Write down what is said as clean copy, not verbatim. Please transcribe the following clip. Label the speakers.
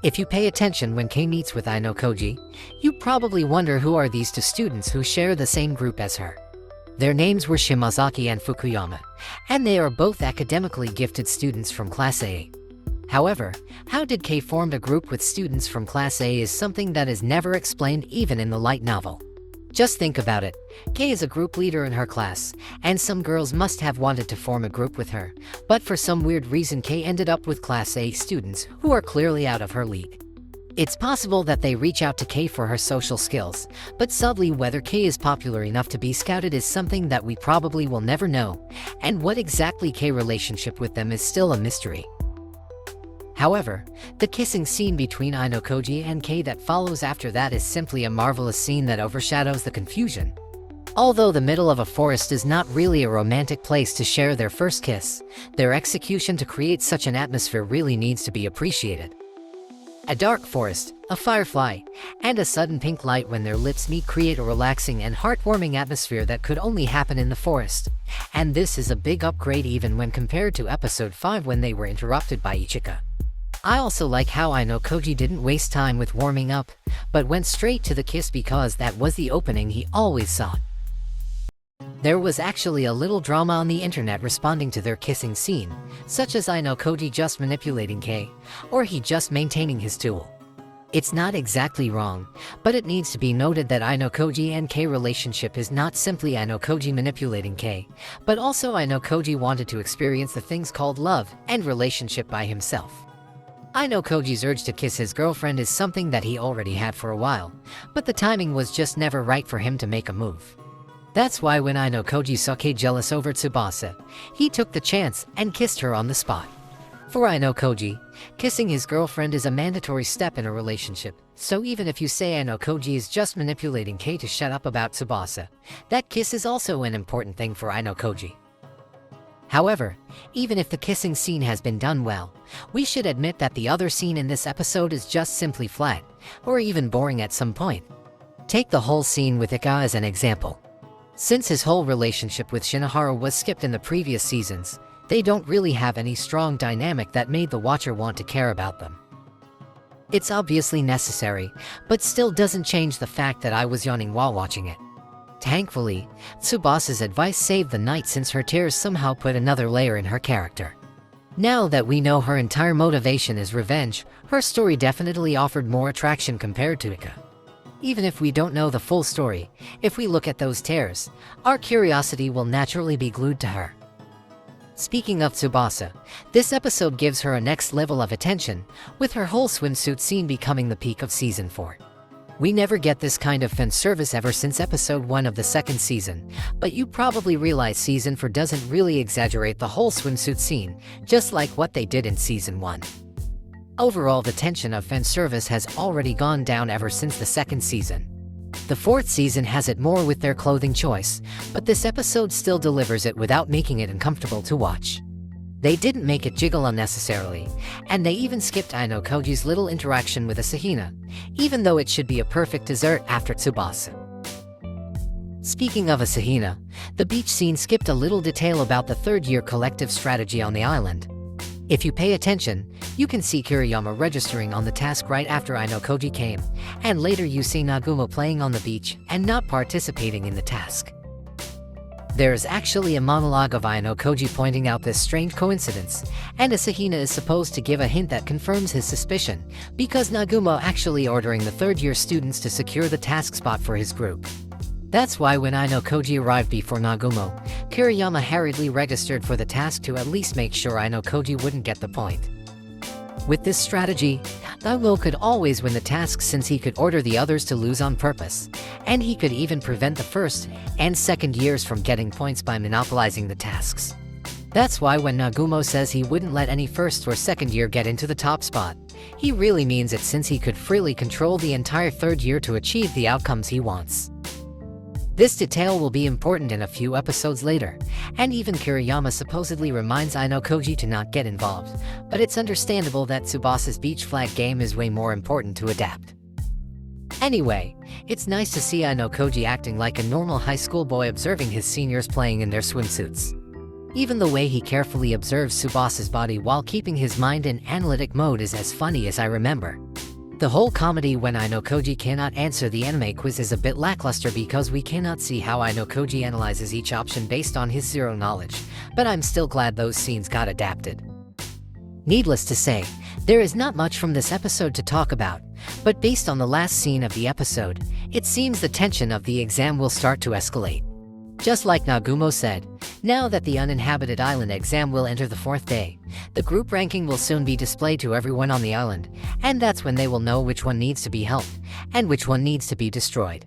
Speaker 1: If you pay attention when Kei meets with Ayanokoji, you probably wonder who are these two students who share the same group as her. Their names were Shimazaki and Fukuyama, and they are both academically gifted students from Class A. However, how did Kei form a group with students from Class A is something that is never explained even in the light novel. Just think about it. Kei is a group leader in her class, and some girls must have wanted to form a group with her, but for some weird reason Kei ended up with Class A students who are clearly out of her league. It's possible that they reach out to Kei for her social skills, but sadly whether Kei is popular enough to be scouted is something that we probably will never know, and what exactly Kei's relationship with them is still a mystery. However, the kissing scene between Ayanokoji and Kei that follows after that is simply a marvelous scene that overshadows the confusion. Although the middle of a forest is not really a romantic place to share their first kiss, their execution to create such an atmosphere really needs to be appreciated. A dark forest, a firefly, and a sudden pink light when their lips meet create a relaxing and heartwarming atmosphere that could only happen in the forest. And this is a big upgrade even when compared to episode 5 when they were interrupted by Ichika. I also like how Ayanokoji didn't waste time with warming up, but went straight to the kiss because that was the opening he always sought. There was actually a little drama on the internet responding to their kissing scene, such as Ayanokoji just manipulating Kei, or he just maintaining his tool. It's not exactly wrong, but it needs to be noted that Ayanokoji and Kei relationship is not simply Ayanokoji manipulating Kei, but also Ayanokoji wanted to experience the things called love and relationship by himself. Ayanokoji's urge to kiss his girlfriend is something that he already had for a while, but the timing was just never right for him to make a move. That's why when Ayanokoji saw Kei jealous over Tsubasa, he took the chance and kissed her on the spot. For Ayanokoji, kissing his girlfriend is a mandatory step in a relationship, so even if you say Ayanokoji is just manipulating Kei to shut up about Tsubasa, that kiss is also an important thing for Ayanokoji. However, even if the kissing scene has been done well, we should admit that the other scene in this episode is just simply flat, or even boring at some point. Take the whole scene with Ika as an example. Since his whole relationship with Shinohara was skipped in the previous seasons, they don't really have any strong dynamic that made the watcher want to care about them. It's obviously necessary, but still doesn't change the fact that I was yawning while watching it. Thankfully, Tsubasa's advice saved the night since her tears somehow put another layer in her character. Now that we know her entire motivation is revenge, her story definitely offered more attraction compared to Ika. Even if we don't know the full story, if we look at those tears, our curiosity will naturally be glued to her. Speaking of Tsubasa, this episode gives her a next level of attention, with her whole swimsuit scene becoming the peak of season 4. We never get this kind of fan service ever since episode 1 of the second season, but you probably realize season 4 doesn't really exaggerate the whole swimsuit scene, just like what they did in season 1. Overall, the tension of fan service has already gone down ever since the second season. The fourth season has it more with their clothing choice, but this episode still delivers it without making it uncomfortable to watch. They didn't make it jiggle unnecessarily, and they even skipped Ayanokoji's little interaction with Asahina, even though it should be a perfect dessert after Tsubasa. Speaking of Asahina, the beach scene skipped a little detail about the third-year collective strategy on the island. If you pay attention, you can see Kiriyama registering on the task right after Ayanokoji came, and later you see Nagumo playing on the beach and not participating in the task. There is actually a monologue of Ayanokoji pointing out this strange coincidence, and Asahina is supposed to give a hint that confirms his suspicion, because Nagumo actually ordering the third-year students to secure the task spot for his group. That's why when Ayanokoji arrived before Nagumo, Kiriyama hurriedly registered for the task to at least make sure Ayanokoji wouldn't get the point. With this strategy, Nagumo could always win the task since he could order the others to lose on purpose, and he could even prevent the first and second years from getting points by monopolizing the tasks. That's why when Nagumo says he wouldn't let any first or second year get into the top spot, he really means it since he could freely control the entire third year to achieve the outcomes he wants. This detail will be important in a few episodes later, and even Kiriyama supposedly reminds Ayanokoji to not get involved, but it's understandable that Tsubasa's beach flag game is way more important to adapt. Anyway, it's nice to see Ayanokoji acting like a normal high school boy observing his seniors playing in their swimsuits. Even the way he carefully observes Tsubasa's body while keeping his mind in analytic mode is as funny as I remember. The whole comedy when Ayanokoji cannot answer the anime quiz is a bit lackluster because we cannot see how Ayanokoji analyzes each option based on his zero knowledge, but I'm still glad those scenes got adapted. Needless to say, there is not much from this episode to talk about, but based on the last scene of the episode, it seems the tension of the exam will start to escalate. Just like Nagumo said, now that the uninhabited island exam will enter the 4th day, the group ranking will soon be displayed to everyone on the island, and that's when they will know which one needs to be helped, and which one needs to be destroyed.